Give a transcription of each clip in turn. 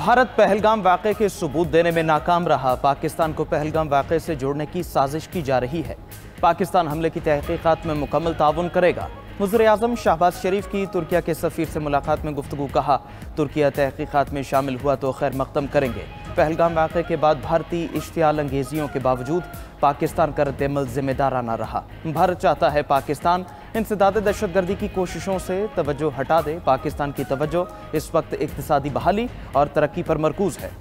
भारत पहलगाम वाक़े के सबूत देने में नाकाम रहा। पाकिस्तान को पहलगाम वाक़े से जोड़ने की साजिश की जा रही है। पाकिस्तान हमले की तहकीकात में मुकम्मल ताउन करेगा। वज़ीर-ए-आज़म शहबाज शरीफ की तुर्किया के सफ़ीर से मुलाकात में गुफ्तगू। कहा, तुर्किया तहकीकात में शामिल हुआ तो खैर मकदम करेंगे। पहलगाम वाक़े के बाद भारतीय इश्तियाल अंगेजियों के बावजूद पाकिस्तान का रद्द-ए-अमल जिम्मेदाराना रहा। भारत चाहता है पाकिस्तान इंसदाद दहशतगर्दी की कोशिशों से तवज्जो हटा दे। पाकिस्तान की तवज्जो इस वक्त इक़्तिसादी बहाली और तरक्की पर मरकूज़ है।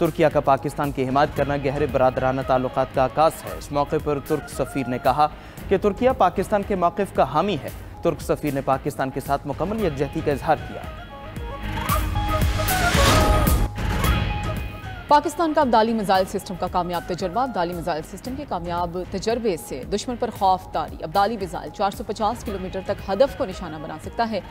तुर्किया का पाकिस्तान की हिमायत करना गहरे बरादराना ताल्लुकात का आकाश है। इस मौके पर तुर्क सफ़ीर ने कहा कि तुर्किया पाकिस्तान के मौक़िफ़ का हामी है। तुर्क सफ़ीर ने पाकिस्तान के साथ मुकम्मल यकजहती का इजहार किया। पाकिस्तान का अब्दाली मिसाइल सिस्टम का कामयाब तजर्बा। अब्दाली मिसाइल सिस्टम के कामयाब तजर्बे से दुश्मन पर खौफ तारी। अब्दाली मिसाइल 450 किलोमीटर तक हदफ को निशाना बना सकता है।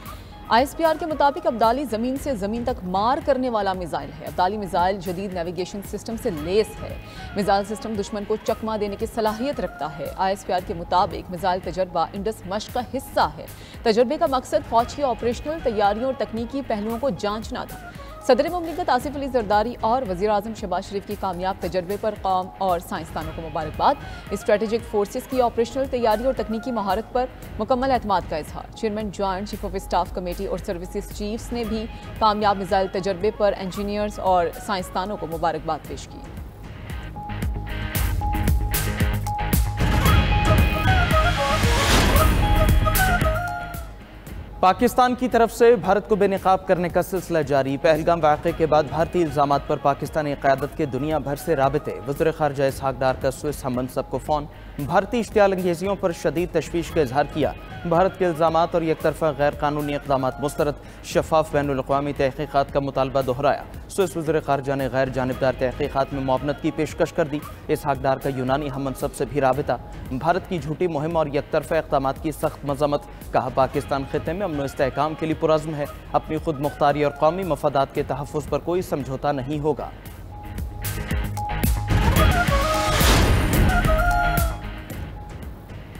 ISPR के मुताबिक अब्दाली ज़मीन से ज़मीन तक मार करने वाला मिसाइल है। अब्दाली मिसाइल जदीद नेविगेशन सिस्टम से लेस है। मिसाइल सिस्टम दुश्मन को चकमा देने की सलाहियत रखता है। ISPR के मुताबिक मिसाइल तजर्बा इंडस मश्क का हिस्सा है। तजर्बे का मकसद फौज की ऑपरेशनल तैयारियों और तकनीकी पहलुओं को जांचना था। सदर मुमलिकत आसिफ अली जरदारी और वज़ीर-ए-आज़म शहबाज शरीफ की कामयाब तजर्बे पर कौम और साइंसदानों को मुबारकबाद। स्ट्रेटेजिक फोर्सेस की ऑपरेशनल तैयारी और तकनीकी महारत पर मुकम्मल एतमाद का इजहार। Chairman joint chief of staff committee और सर्विसेज चीफ्स ने भी कामयाब मिसाइल तजर्बे पर इंजीनियर्स और साइंसदानों को मुबारकबाद पेश की। पाकिस्तान की तरफ से भारत को बेनकाब करने का सिलसिला जारी। पहलगाम वाक़े के बाद भारतीय इल्ज़ामात पर पाकिस्तानी क़यादत के दुनिया भर से राबते। वज़ीर ख़ारजा इसहाक़ डार का स्विस हम मनसब को फ़ोन। भारतीय इश्तियाल अंगेजियों पर शदीद तशवीश का इजहार किया। भारत के इल्ज़ामात और एकतरफ़ा गैर कानूनी इक़दामात मुस्तरद, शफ़ाफ़ बैनुल-अक़वामी तहक़ीक़ात का मुतालबा दोहराया। स्विस वज़ीर ख़ारजा ने गैर जानिबदार तहक़ीक़ात में मुआवनत की पेशकश कर दी। इसहाक़ डार का यूनानी हम मनसब से भी राबिता। भारत की झूठी मुहिम और एकतरफ़ा इक़दामात की सख्त मज़म्मत। कहा, पाकिस्तान ख़ित्ते में अमन व इस्तेहकाम के लिए पुरज़्म है। अपनी खुद मुख्तारी और कौमी मफादात के तहफ़्फ़ुज़ पर कोई समझौता नहीं होगा।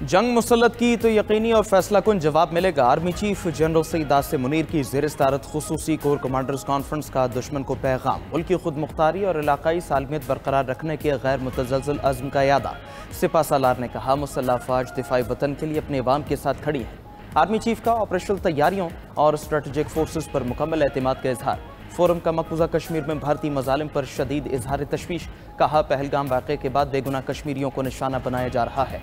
जंग मुसल्लत की तो यकीनी और फैसला कुन जवाब मिलेगा। Army chief general Syed Asim Munir की ज़ेर सदारत खुसूसी कोर कमांडर्स कॉन्फ्रेंस का दुश्मन को पैगाम। मुल्क की खुद मुख्तारी और इलाकाई सालमियत बरकरार रखने के गैर मुतज़लज़ल अज़्म का यादा। सिपा सालार ने कहा, मुसल्लह फ़ौज दिफ़ाई वतन के लिए अपने अवाम के साथ खड़ी है। आर्मी चीफ का ऑपरेशनल तैयारियों और स्ट्रेटेजिक फोर्सेस पर मुकम्मल एतमाद का इजहार। फोरम का मकबूजा कश्मीर में भारतीय मजालिम पर शदीद इजहार तशवीश। कहा, पहलगाम वाक़े के बाद बेगुनाह कश्मीरियों को निशाना बनाया जा रहा है।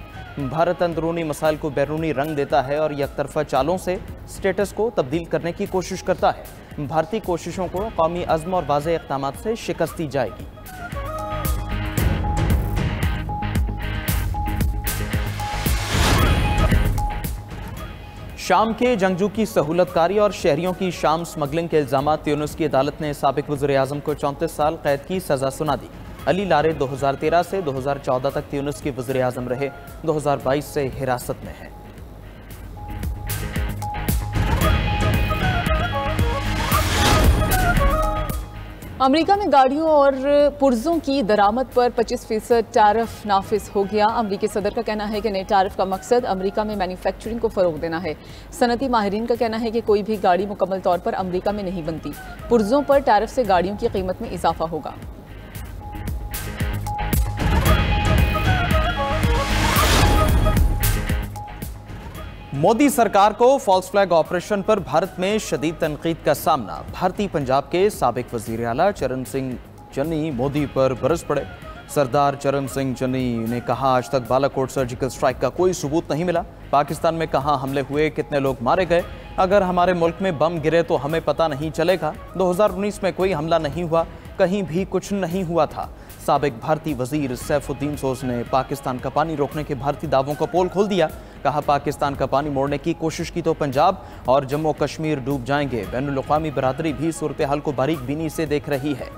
भारत अंदरूनी मसाइल को बैरूनी रंग देता है और एकतरफा चालों से स्टेटस को तब्दील करने की कोशिश करता है। भारतीय कोशिशों को कौमी अज़्म और वाज़ेह इक़दामात से शिकस्त दी जाएगी। शाम के जंगजू की सहूलतकारी और शहरियों की शाम स्मगलिंग के इल्ज़ामात। यूनुस की अदालत ने साबिक वज़ीर-ए-आज़म को 34 साल कैद की सज़ा सुना दी। अली लारे 2013 से 2014 तक यूनुस के वज़ीर-ए-आज़म रहे। 2022 से हिरासत में है। अमेरिका में गाड़ियों और पुर्जों की दरामद पर 25% टैरिफ नाफिज हो गया। अमेरिकी सदर का कहना है कि नए टैरिफ का मकसद अमेरिका में मैन्युफैक्चरिंग को फ़रोग देना है। सनती माहिरीन का कहना है कि कोई भी गाड़ी मुकम्मल तौर पर अमेरिका में नहीं बनती। पुर्जों पर टैरिफ से गाड़ियों की कीमत में इजाफा होगा। मोदी सरकार को फॉल्स फ्लैग ऑपरेशन पर भारत में शदीद तनकीद का सामना। भारतीय पंजाब के साबिक वजीर आला चरण सिंह चन्नी मोदी पर बरस पड़े। सरदार चरण सिंह चन्नी ने कहा, आज तक बालाकोट सर्जिकल स्ट्राइक का कोई सबूत नहीं मिला। पाकिस्तान में कहाँ हमले हुए, कितने लोग मारे गए, अगर हमारे मुल्क में बम गिरे तो हमें पता नहीं चलेगा। 2019 में कोई हमला नहीं हुआ, कहीं भी कुछ नहीं हुआ था। साबिक भारतीय वजीर सैफुद्दीन सोज ने पाकिस्तान का पानी रोकने के भारतीय दावों का पोल खोल दिया। कहा, पाकिस्तान का पानी मोड़ने की कोशिश की तो पंजाब और जम्मू कश्मीर डूब जाएंगे। बैनुल-अक़वामी बरादरी भी सूरत हाल को बारीक बीनी से देख रही है।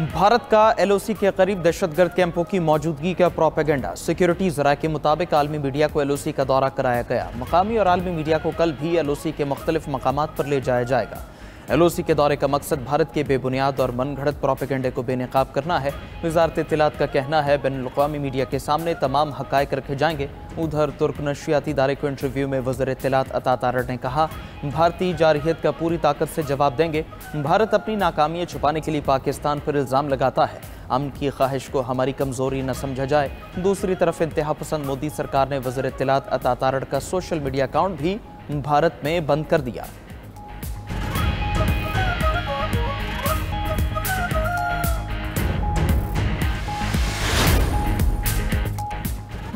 भारत का LOC के करीब दहशतगर्द कैंपों की मौजूदगी का प्रोपेगेंडा। सिक्योरिटी ज़राए के मुताबिक आलमी मीडिया को LOC का दौरा कराया गया। मकामी और आलमी मीडिया को कल भी LOC के मुख्तलिफ मकामात पर ले जाया जाएगा। LOC के दौरे का मकसद भारत के बेबुनियाद और मनगढ़ंत प्रोपेगेंडे को बेनकाब करना है। वजारत इत्तलात का कहना है बैनुल-अक़वामी मीडिया के सामने तमाम हक़ाइक़ रखे जाएंगे। उधर तुर्क नशरियाती इदारे को इंटरव्यू में वज़ीर इत्तलात अता तारड़ ने कहा, भारतीय जारहियत का पूरी ताकत से जवाब देंगे। भारत अपनी नाकामियाँ छुपाने के लिए पाकिस्तान पर इल्ज़ाम लगाता है। अमन की ख्वाहिश को हमारी कमज़ोरी न समझा जाए। दूसरी तरफ इंतहा पसंद मोदी सरकार ने वज़ीर इत्तलात अता तारड़ का सोशल मीडिया अकाउंट भी भारत में बंद कर दिया।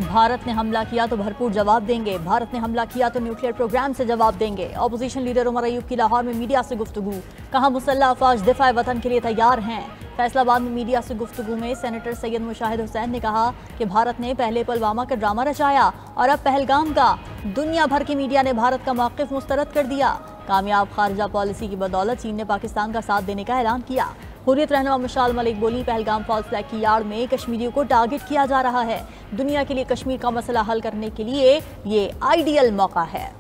भारत ने हमला किया तो भरपूर जवाब देंगे। भारत ने हमला किया तो न्यूक्लियर प्रोग्राम से जवाब देंगे। अपोजिशन लीडर उमर अयूब की लाहौर में मीडिया से गुफ्तगू, कहा मुसल्लह अफवाज दिफाए वतन के लिए तैयार हैं। फैसलाबाद में मीडिया से गुफ्तगू में सेनेटर सैयद मुशाहिद हुसैन ने कहा कि भारत ने पहले पुलवामा का ड्रामा रचाया और अब पहलगाम का। दुनिया भर की मीडिया ने भारत का मौक़िफ़ मुस्तरद कर दिया। कामयाब खारजा पॉलिसी की बदौलत चीन ने पाकिस्तान का साथ देने का ऐलान किया। हुर्रियत रहनुमा मिसाल मलिक बोली, पहलगाम फॉल्स फ्लैग की यार्ड में कश्मीरियों को टारगेट किया जा रहा है। दुनिया के लिए कश्मीर का मसला हल करने के लिए ये आइडियल मौका है।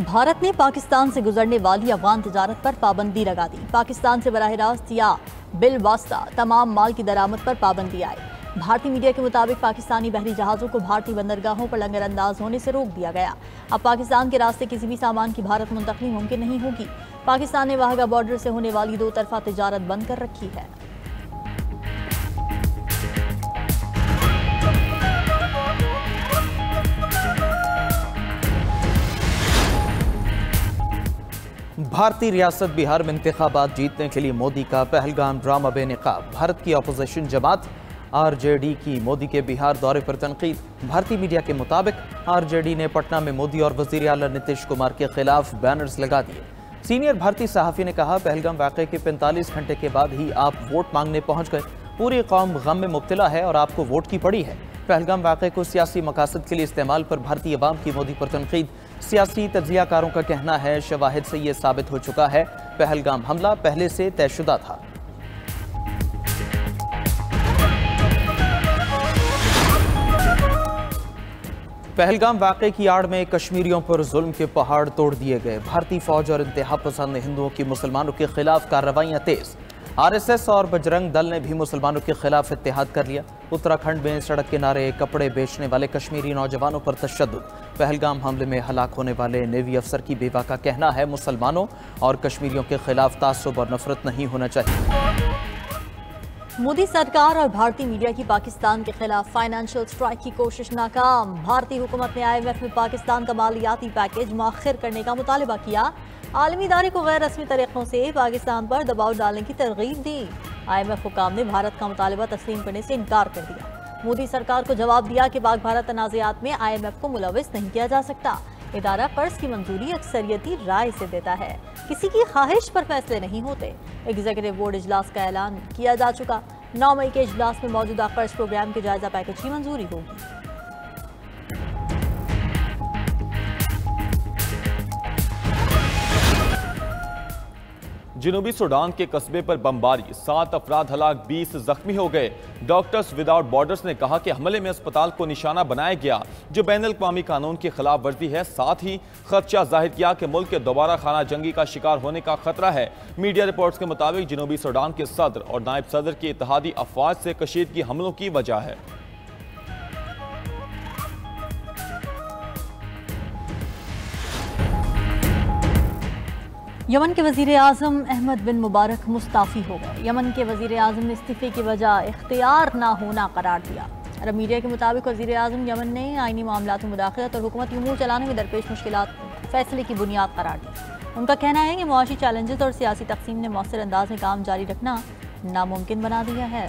भारत ने पाकिस्तान से गुजरने वाली अफगान तिजारत पर पाबंदी लगा दी। पाकिस्तान से बराह रास्त या बिल वास्ता तमाम माल की दरामद पर पाबंदी आई। भारतीय मीडिया के मुताबिक पाकिस्तानी बहरी जहाज़ों को भारतीय बंदरगाहों पर लंगर अंदाज होने से रोक दिया गया। अब पाकिस्तान के रास्ते किसी भी सामान की भारत मुंतकली मुमकिन नहीं होगी। पाकिस्तान ने वाहगा बॉर्डर से होने वाली दो तरफा तिजारत बंद कर रखी है। भारतीय रियासत बिहार में इंतखाबात जीतने के लिए मोदी का पहलगाम ड्रामा बेनकाब। भारत की अपोजिशन जमात RJD की मोदी के बिहार दौरे पर तनकीद। भारतीय मीडिया के मुताबिक RJD ने पटना में मोदी और वज़ीर आला नीतीश कुमार के खिलाफ बैनर्स लगा दिए। सीनियर भारतीय सहाफ़ी ने कहा, पहलगाम वाक़े के 45 घंटे के बाद ही आप वोट मांगने पहुंच गए। पूरी कौम गम में मुब्तला है और आपको वोट की पड़ी है। पहलगाम वाक़े को सियासी मकासद के लिए इस्तेमाल पर भारतीय अवाम की मोदी पर तनकीद। सियासी तज्ज़ियाकारों का कहना है, शवाहिद से यह साबित हो चुका है पहलगाम हमला पहले से तयशुदा था। पहलगाम वाक़े की आड़ में कश्मीरियों पर जुल्म के पहाड़ तोड़ दिए गए। भारतीय फौज और इंतहा पसंद हिंदुओं की मुसलमानों के खिलाफ कार्रवाइयाँ तेज। RSS और बजरंग दल ने भी मुसलमानों के खिलाफ इत्तेहाद कर लिया। उत्तराखंड में सड़क किनारे कपड़े बेचने वाले कश्मीरी नौजवानों पर तशद्दुद। पहलगाम हमले में हलाक होने वाले नेवी अफसर की बेवा का कहना है, मुसलमानों और कश्मीरियों के खिलाफ तासुब और नफरत नहीं होना चाहिए। मोदी सरकार और भारतीय मीडिया की पाकिस्तान के खिलाफ फाइनेंशियल स्ट्राइक की कोशिश नाकाम। भारतीय हुकूमत ने IMF में पाकिस्तान का मालियाती पैकेज मौखर करने का मुतालबा किया। आलमी इदारे को गैर रस्मी तरीकों से पाकिस्तान पर दबाव डालने की तरगीब दी। IMF हुकाम ने भारत का मुतालबा तस्लीम करने से इनकार कर दिया। मोदी सरकार को जवाब दिया कि पाक भारत तनाज़ात में IMF को मुलविस नहीं किया जा सकता। इदारा कर्ज की मंजूरी अक्सरियती राय से देता है, किसी की ख्वाहिश पर फैसले नहीं होते। एग्जीक्यूटिव बोर्ड इजलास का ऐलान किया जा चुका। 9 मई के इजलास में मौजूदा कर्ज प्रोग्राम के जायजा पैकेज की मंजूरी होगी। जनूबी सूडान के कस्बे पर बमबारी, 7 अफराद हलाक, 20 जख्मी हो गए। डॉक्टर्स विदाउट बॉर्डर्स ने कहा कि हमले में अस्पताल को निशाना बनाया गया, जो बैनुल-अक़वामी कानून की खिलाफ वर्जी है। साथ ही खदशा जाहिर किया कि मुल्क के दोबारा खाना जंगी का शिकार होने का खतरा है। मीडिया रिपोर्ट्स के मुताबिक जनूबी सूडान के सदर और नायब सदर की इत्तेहादी अफवाज से कशीदगी हमलों की वजह है। यमन के वज़ीर आज़म अहमद बिन मुबारक मुस्ताफ़ी हो गए। यमन के वज़ीर आज़म ने इस्तीफ़े की वजह इख्तियार ना होना करार दिया। अरब मीडिया के मुताबिक वज़ीर आज़म यमन ने आईनी मामलात में मुदाखलत और हुकूमती उमूर चलाने में दरपेश मुश्किलात फैसले की बुनियाद करार दी। उनका कहना है कि मुआशी चैलेंजेस और सियासी तक़सीम ने मौसर अंदाज में काम जारी रखना नामुमकिन बना दिया है।